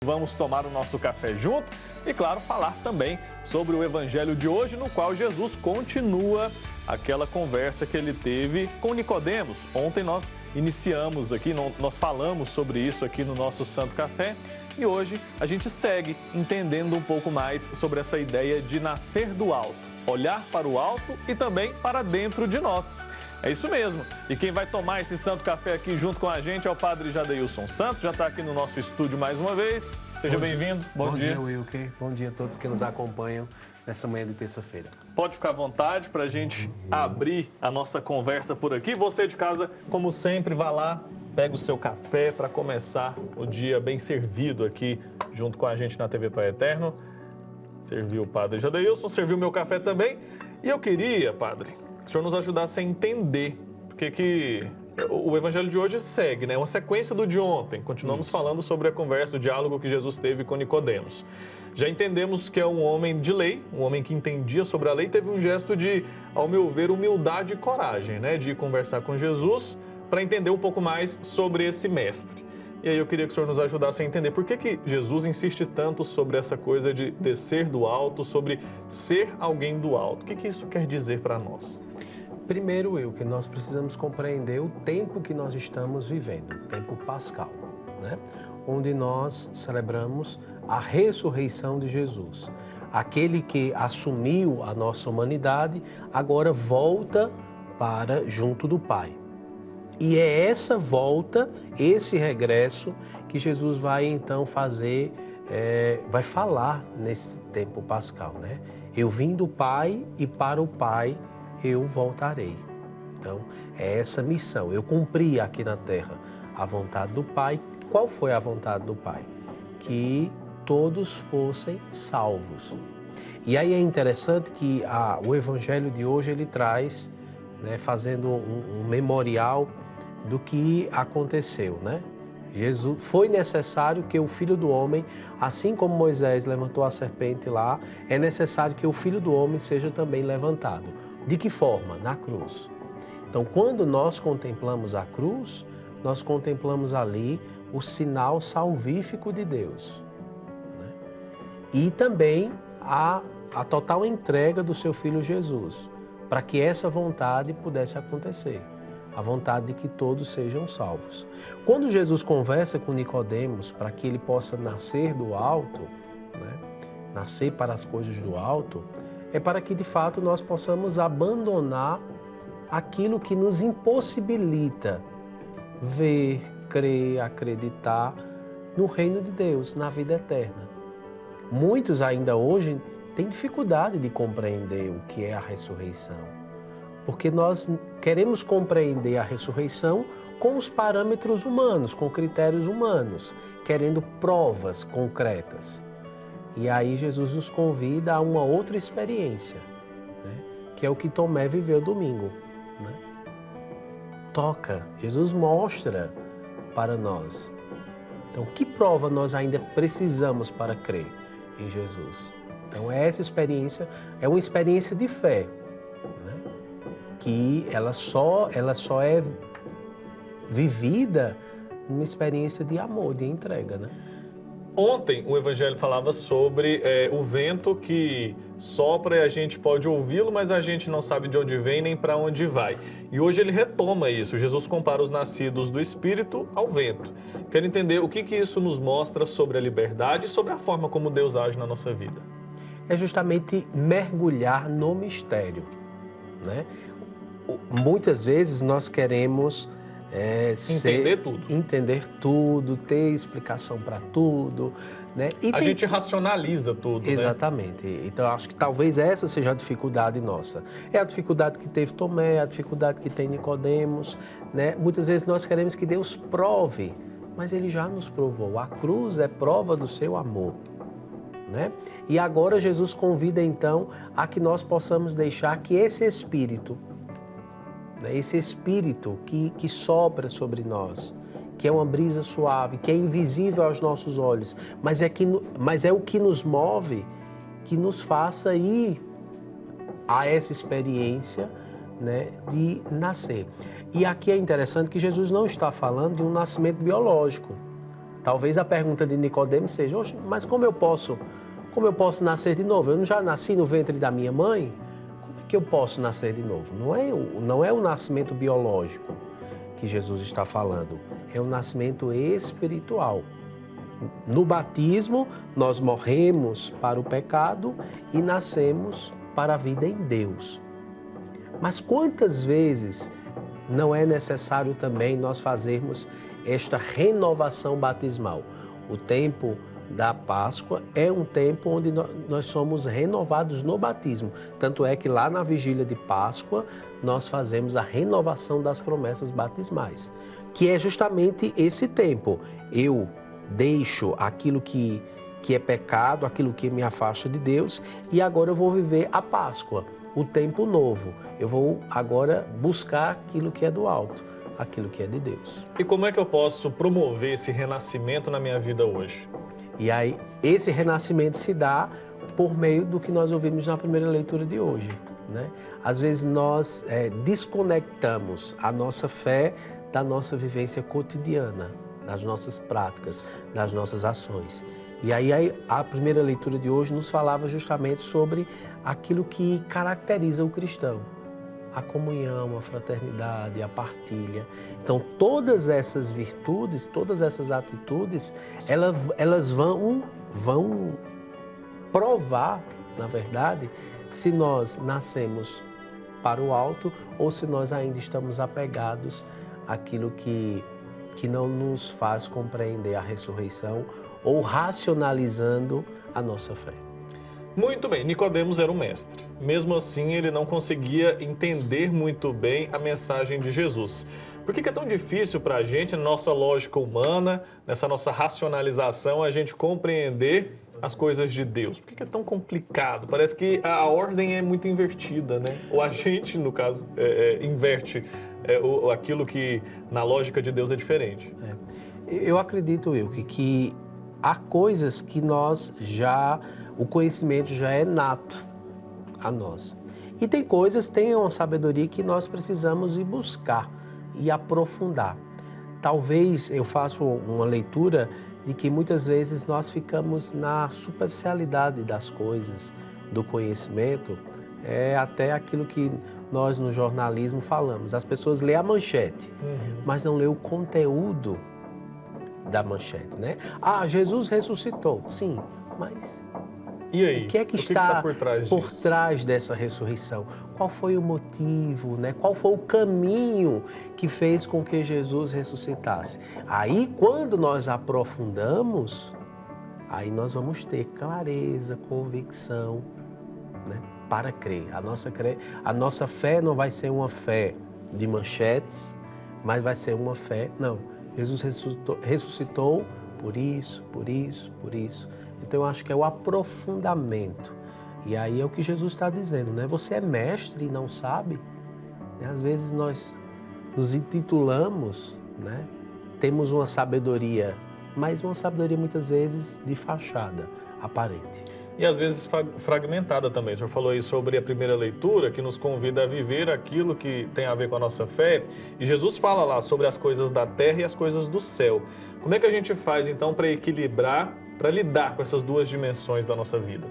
Vamos tomar o nosso café junto e, claro, falar também sobre o evangelho de hoje, no qual Jesus continua aquela conversa que ele teve com Nicodemos. Ontem nós iniciamos aqui, nós falamos sobre isso aqui no nosso Santo Café e hoje a gente segue entendendo um pouco mais sobre essa ideia de nascer do alto, olhar para o alto e também para dentro de nós. É isso mesmo. E quem vai tomar esse Santo Café aqui junto com a gente é o Padre Jadeilson Santos, já está aqui no nosso estúdio mais uma vez. Seja bem-vindo. Bom dia, Wilker. Bom dia a todos que nos acompanham nessa manhã de terça-feira. Pode ficar à vontade para a gente abrir a nossa conversa por aqui. Você de casa, como sempre, vá lá, pega o seu café para começar o dia bem servido aqui junto com a gente na TV Pai Eterno. Serviu o Padre Jadeilson, serviu o meu café também. E eu queria, Padre, que o senhor nos ajudasse a entender porque que o evangelho de hoje segue, né? Uma sequência do de ontem. Continuamos falando sobre a conversa, o diálogo que Jesus teve com Nicodemos. Já entendemos que é um homem de lei, um homem que entendia sobre a lei, teve um gesto de, ao meu ver, humildade e coragem, né? De conversar com Jesus para entender um pouco mais sobre esse mestre. E aí eu queria que o senhor nos ajudasse a entender por que Jesus insiste tanto sobre essa coisa de descer do alto, sobre ser alguém do alto. O que isso quer dizer para nós? Primeiro, que nós precisamos compreender o tempo que nós estamos vivendo, o tempo pascal, né? Onde nós celebramos a ressurreição de Jesus. Aquele que assumiu a nossa humanidade, agora volta para junto do Pai. E é essa volta, esse regresso, que Jesus vai então fazer, vai falar nesse tempo pascal, né? Eu vim do Pai e para o Pai eu voltarei. Então, é essa missão. Eu cumpri aqui na terra a vontade do Pai. Qual foi a vontade do Pai? Que todos fossem salvos. E aí é interessante que o Evangelho de hoje ele traz, né, fazendo um memorial do que aconteceu, né? Jesus, foi necessário que o Filho do Homem, assim como Moisés levantou a serpente lá, é necessário que o Filho do Homem seja também levantado. De que forma? Na cruz. Então, quando nós contemplamos a cruz, nós contemplamos ali o sinal salvífico de Deus, né? E também a total entrega do seu Filho Jesus, para que essa vontade pudesse acontecer, a vontade de que todos sejam salvos. Quando Jesus conversa com Nicodemos para que ele possa nascer do alto, né? Nascer para as coisas do alto, é para que de fato nós possamos abandonar aquilo que nos impossibilita ver, crer, acreditar no reino de Deus, na vida eterna. Muitos ainda hoje têm dificuldade de compreender o que é a ressurreição, porque nós queremos compreender a ressurreição com os parâmetros humanos, com critérios humanos, querendo provas concretas. E aí Jesus nos convida a uma outra experiência, né? Que é o que Tomé viveu domingo, né? Toca, Jesus mostra para nós. Então, que prova nós ainda precisamos para crer em Jesus? Então, essa experiência é uma experiência de fé, né? Que ela só é vivida numa experiência de amor, de entrega, né? Ontem o Evangelho falava sobre o vento que sopra e a gente pode ouvi-lo, mas a gente não sabe de onde vem nem para onde vai. E hoje ele retoma isso. Jesus compara os nascidos do Espírito ao vento. Quero entender o que isso nos mostra sobre a liberdade e sobre a forma como Deus age na nossa vida. É justamente mergulhar no mistério, né? Muitas vezes nós queremos entender tudo, ter explicação para tudo, né? E a gente racionaliza tudo, exatamente, né? Então acho que talvez essa seja a dificuldade nossa. É a dificuldade que teve Tomé, a dificuldade que tem Nicodemos, né? Muitas vezes nós queremos que Deus prove, mas Ele já nos provou. A cruz é prova do seu amor, né? E agora Jesus convida então a que nós possamos deixar que esse Espírito que sopra sobre nós, que é uma brisa suave, que é invisível aos nossos olhos, mas é o que nos move, que nos faça ir a essa experiência, né, de nascer. E aqui é interessante que Jesus não está falando de um nascimento biológico. Talvez a pergunta de Nicodemos seja: "Oxe, mas como eu posso nascer de novo? Eu não já nasci no ventre da minha mãe? Como é que eu posso nascer de novo?" Não é o nascimento biológico que Jesus está falando, é o nascimento espiritual. No batismo, nós morremos para o pecado e nascemos para a vida em Deus. Mas quantas vezes não é necessário também nós fazermos esta renovação batismal? O tempo da Páscoa é um tempo onde nós somos renovados no batismo. Tanto é que lá na vigília de Páscoa nós fazemos a renovação das promessas batismais, que é justamente esse tempo. Eu deixo aquilo que é pecado, aquilo que me afasta de Deus, e agora eu vou viver a Páscoa, o tempo novo. Eu vou agora buscar aquilo que é do alto, aquilo que é de Deus. E como é que eu posso promover esse renascimento na minha vida hoje? E aí, esse renascimento se dá por meio do que nós ouvimos na primeira leitura de hoje, né? Às vezes nós desconectamos a nossa fé da nossa vivência cotidiana, das nossas práticas, das nossas ações. E aí a primeira leitura de hoje nos falava justamente sobre aquilo que caracteriza o cristão: a comunhão, a fraternidade, a partilha. Então, todas essas virtudes, todas essas atitudes, elas vão provar, na verdade, se nós nascemos para o alto ou se nós ainda estamos apegados àquilo que não nos faz compreender a ressurreição ou racionalizando a nossa fé. Muito bem, Nicodemos era um mestre. Mesmo assim, ele não conseguia entender muito bem a mensagem de Jesus. Por que é tão difícil para a gente, na nossa lógica humana, nessa nossa racionalização, a gente compreender as coisas de Deus? Por que é tão complicado? Parece que a ordem é muito invertida, né? Ou a gente, no caso, inverte aquilo que na lógica de Deus é diferente. Eu acredito, Wilke, que há coisas que o conhecimento já é nato a nós. E tem uma sabedoria que nós precisamos ir buscar e aprofundar. Talvez eu faça uma leitura de que muitas vezes nós ficamos na superficialidade das coisas, do conhecimento, até aquilo que nós no jornalismo falamos. As pessoas lêem a manchete, mas não lêem o conteúdo da manchete, né? Ah, Jesus ressuscitou. Sim, mas e aí? O que é que está por trás dessa ressurreição? Qual foi o motivo, né? Qual foi o caminho que fez com que Jesus ressuscitasse? Aí, quando nós aprofundamos, aí nós vamos ter clareza, convicção, né? Para crer. A nossa fé não vai ser uma fé de manchetes, mas vai ser uma fé, não. Jesus ressuscitou por isso, por isso, por isso. Então, eu acho que é o aprofundamento. E aí é o que Jesus está dizendo, né? Você é mestre e não sabe? Às vezes nós nos intitulamos, né? Temos uma sabedoria, mas uma sabedoria muitas vezes de fachada, aparente. E às vezes fragmentada também. O senhor falou aí sobre a primeira leitura, que nos convida a viver aquilo que tem a ver com a nossa fé. E Jesus fala lá sobre as coisas da terra e as coisas do céu. Como é que a gente faz, então, para equilibrar, para lidar com essas duas dimensões da nossa vida?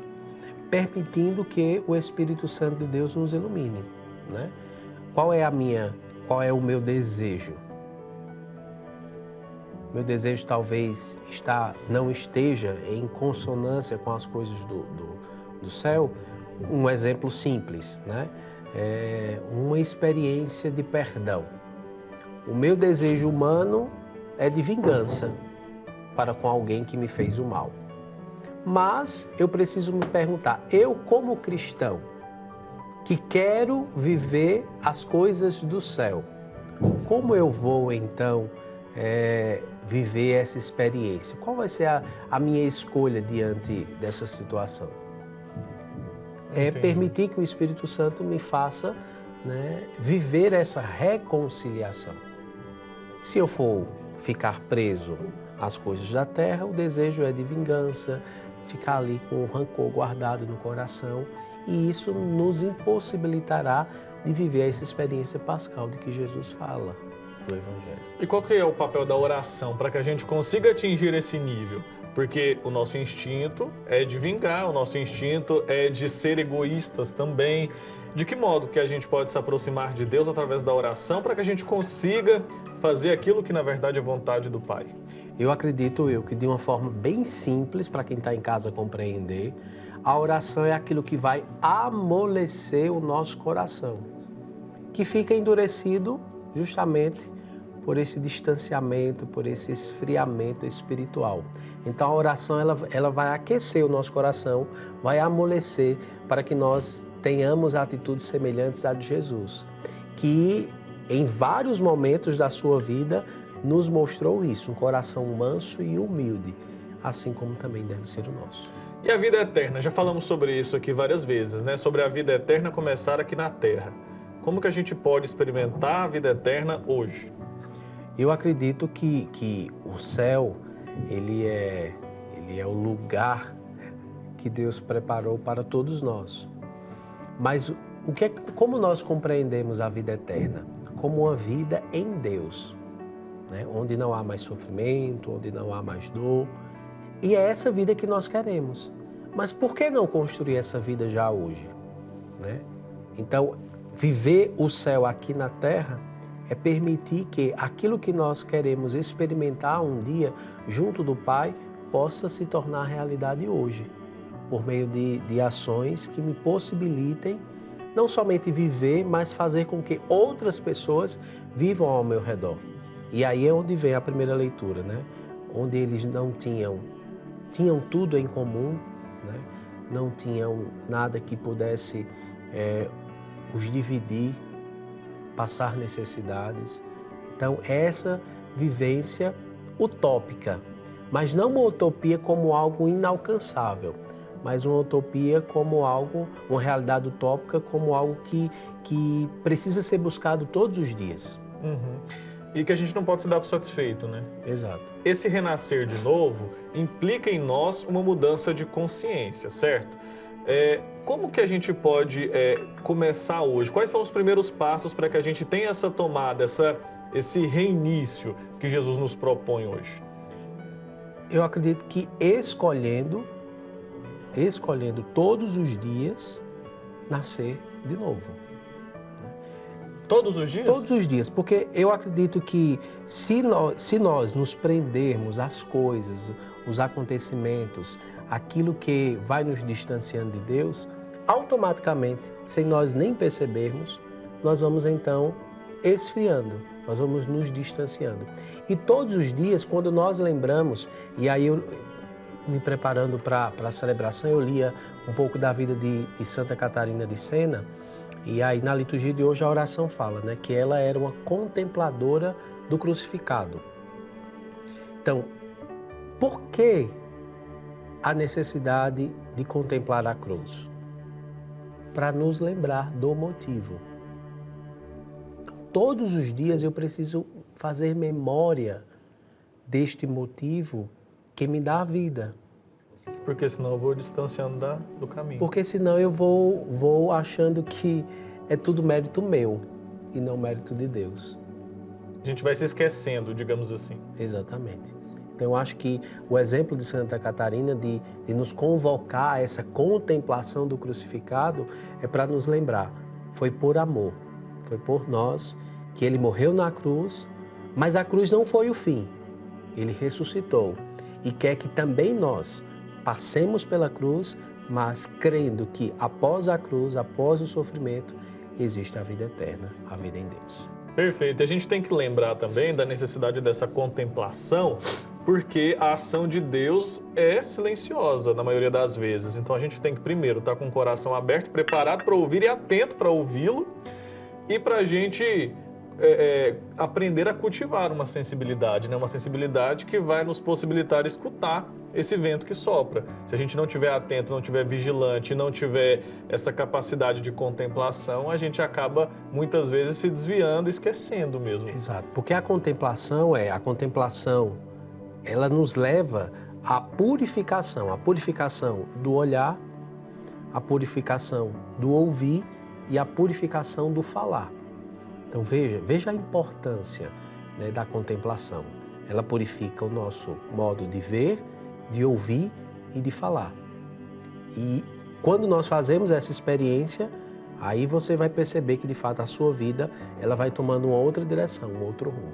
Permitindo que o Espírito Santo de Deus nos ilumine, né? Qual é o meu desejo? Meu desejo talvez não esteja em consonância com as coisas do céu. Um exemplo simples, né? Uma experiência de perdão. O meu desejo humano é de vingança para com alguém que me fez o mal. Mas eu preciso me perguntar, eu como cristão, que quero viver as coisas do céu, como eu vou então viver essa experiência? Qual vai ser a minha escolha diante dessa situação? Permitir que o Espírito Santo me faça, né, viver essa reconciliação. Se eu for ficar preso às coisas da terra, o desejo é de vingança, ficar ali com o rancor guardado no coração, e isso nos impossibilitará de viver essa experiência pascal de que Jesus fala. do Evangelho. E qual que é o papel da oração para que a gente consiga atingir esse nível? Porque o nosso instinto é de vingar, o nosso instinto é de ser egoístas também. De que modo que a gente pode se aproximar de Deus através da oração para que a gente consiga fazer aquilo que na verdade é vontade do Pai? Eu acredito que de uma forma bem simples, para quem está em casa compreender, a oração é aquilo que vai amolecer o nosso coração, que fica endurecido justamente por esse distanciamento, por esse esfriamento espiritual. Então a oração ela vai aquecer o nosso coração, vai amolecer para que nós tenhamos atitudes semelhantes à de Jesus, que em vários momentos da sua vida nos mostrou isso, um coração manso e humilde, assim como também deve ser o nosso. E a vida eterna? Já falamos sobre isso aqui várias vezes, né? Sobre a vida eterna começar aqui na Terra. Como que a gente pode experimentar a vida eterna hoje? Eu acredito que o céu, ele é o lugar que Deus preparou para todos nós. Mas como nós compreendemos a vida eterna? Como uma vida em Deus, né? Onde não há mais sofrimento, onde não há mais dor. E é essa vida que nós queremos. Mas por que não construir essa vida já hoje, né? Então, viver o céu aqui na terra é permitir que aquilo que nós queremos experimentar um dia junto do Pai possa se tornar realidade hoje, por meio de ações que me possibilitem não somente viver, mas fazer com que outras pessoas vivam ao meu redor. E aí é onde vem a primeira leitura, né? Onde eles não tinham tudo em comum, né? Não tinham nada que pudesse os dividir, passar necessidades. Então, essa vivência utópica, mas não uma utopia como algo inalcançável, mas uma utopia como algo, uma realidade utópica como algo que precisa ser buscado todos os dias. Uhum. E que a gente não pode se dar por satisfeito, né? Exato. Esse renascer de novo implica em nós uma mudança de consciência, certo? Como que a gente pode começar hoje? Quais são os primeiros passos para que a gente tenha essa tomada, esse reinício que Jesus nos propõe hoje? Eu acredito que escolhendo todos os dias, nascer de novo. Todos os dias? Todos os dias, porque eu acredito que se nós nos prendermos às coisas, os acontecimentos, aquilo que vai nos distanciando de Deus, automaticamente, sem nós nem percebermos, nós vamos então esfriando, nós vamos nos distanciando. E todos os dias, quando nós lembramos, e aí eu me preparando para a celebração, eu lia um pouco da vida de Santa Catarina de Sena, e aí na liturgia de hoje a oração fala, né, que ela era uma contempladora do crucificado. Então, por que a necessidade de contemplar a cruz? Para nos lembrar do motivo. Todos os dias eu preciso fazer memória deste motivo que me dá a vida. Porque senão eu vou distanciando do caminho. Porque senão eu vou achando que é tudo mérito meu e não mérito de Deus. A gente vai se esquecendo, digamos assim. Exatamente. Então eu acho que o exemplo de Santa Catarina de nos convocar a essa contemplação do crucificado é para nos lembrar, foi por amor, foi por nós que ele morreu na cruz, mas a cruz não foi o fim. Ele ressuscitou e quer que também nós passemos pela cruz, mas crendo que após a cruz, após o sofrimento, existe a vida eterna, a vida em Deus. Perfeito. A gente tem que lembrar também da necessidade dessa contemplação, porque a ação de Deus é silenciosa na maioria das vezes. Então a gente tem que primeiro estar com o coração aberto, preparado para ouvir e atento para ouvi-lo, e para a gente aprender a cultivar uma sensibilidade, né? Uma sensibilidade que vai nos possibilitar escutar esse vento que sopra. Se a gente não estiver atento, não estiver vigilante, não tiver essa capacidade de contemplação, a gente acaba muitas vezes se desviando, esquecendo mesmo. Exato, porque a contemplação ela nos leva à purificação do olhar, a purificação do ouvir e a purificação do falar. Então veja a importância né, da contemplação. Ela purifica o nosso modo de ver, de ouvir e de falar. E quando nós fazemos essa experiência, aí você vai perceber que de fato a sua vida ela vai tomando uma outra direção, um outro rumo.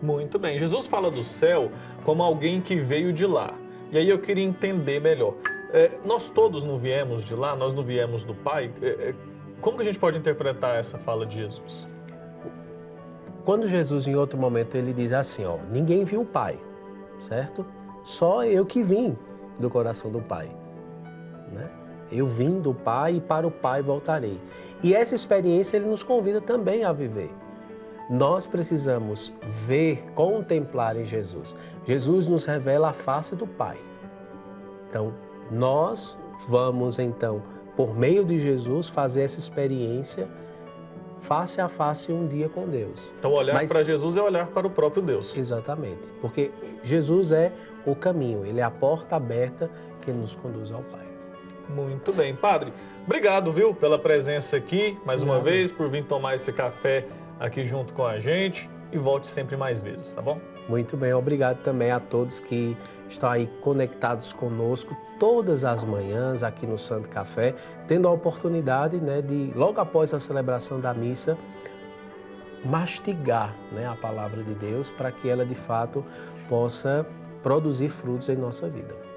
Muito bem. Jesus fala do céu como alguém que veio de lá. E aí eu queria entender melhor. Nós todos não viemos de lá, nós não viemos do Pai. Como que a gente pode interpretar essa fala de Jesus? Quando Jesus, em outro momento, ele diz assim, ó, ninguém viu o Pai, certo? Só eu que vim do coração do Pai, né? Eu vim do Pai e para o Pai voltarei. E essa experiência ele nos convida também a viver. Nós precisamos ver, contemplar em Jesus. Jesus nos revela a face do Pai. Então, nós vamos, então, por meio de Jesus, fazer essa experiência face a face um dia com Deus. Então, olhar para Jesus é olhar para o próprio Deus. Exatamente. Porque Jesus é o caminho, ele é a porta aberta que nos conduz ao Pai. Muito bem. Padre, obrigado, viu, pela presença aqui, mais uma vez, por vir tomar esse café aqui junto com a gente e volte sempre mais vezes, tá bom? Muito bem, obrigado também a todos que estão aí conectados conosco todas as manhãs aqui no Santo Café, tendo a oportunidade, né, de, logo após a celebração da missa, mastigar, né, a palavra de Deus para que ela de fato possa produzir frutos em nossa vida.